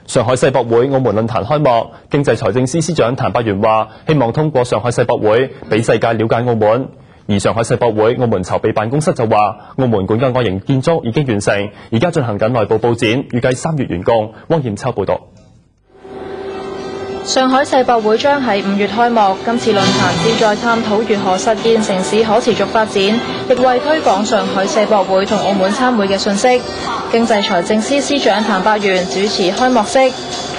上海世博會澳門論壇開幕，經濟財政司司長譚伯源話：希望通過上海世博會，俾世界了解澳門。而上海世博會澳門籌備辦公室就話，澳門館嘅外形建築已經完成，而家進行緊內部佈展，預計3月完工。汪艷秋報導。上海世博會將喺5月開幕，今次論壇旨在探討如何實現城市可持續發展，亦為推廣上海世博會同澳門參會嘅訊息。經濟財政司司長譚伯源主持開幕式，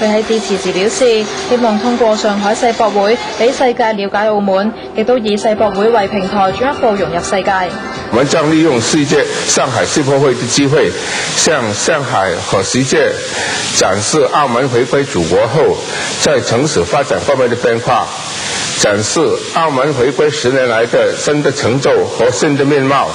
佢喺致辭時表示，希望通過上海世博會，俾世界了解澳門，亦都以世博會為平台，進一步融入世界。我們將利用上海世博會的機會，向上海和世界展示澳門回歸祖國後在城市發展方面的變化，展示澳門回歸10年來的新的成就和新的面貌。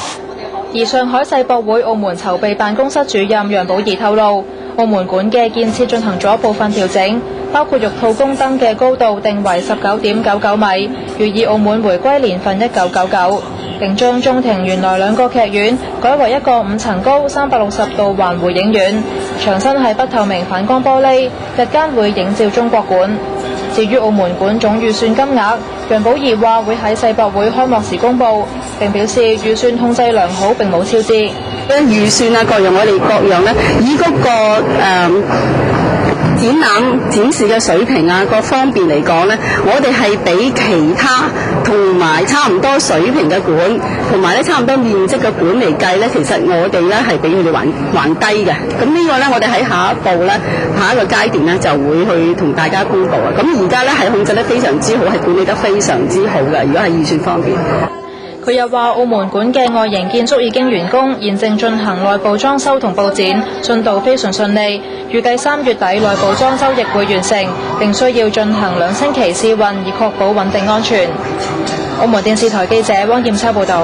而上海世博會澳門籌備辦公室主任楊寶儀透露，澳門館嘅建設進行咗部分調整，包括玉兔宮燈嘅高度定為19.99米，寓意澳門回歸年份1999，並將中庭原來2個劇院改為一個5層高360度環迴影院，牆身係不透明反光玻璃，日間會映照中國館。至於澳門館總預算金額，楊寶儀話會喺世博會開幕時公佈，並表示預算控制良好，並冇超支。預算啊，各樣我哋各樣咧，以嗰個展覽展示嘅水平啊，各方面嚟講咧，我哋係比其他同埋差唔多水平嘅館，同埋咧差唔多面積嘅館嚟計咧，其實我哋咧係比佢哋還低嘅。咁呢個咧，我哋喺下一步咧，下一個階段咧就會去同大家公佈啊。咁而家咧係控制得非常之好，係管理得非常之好嘅。如果係預算方面。佢又話澳門館嘅外形建築已經完工，現正進行內部裝修同佈展，進度非常順利。預計3月底內部裝修亦會完成，並需要進行2星期試運，以確保穩定安全。澳門電視台記者汪艷秋報導。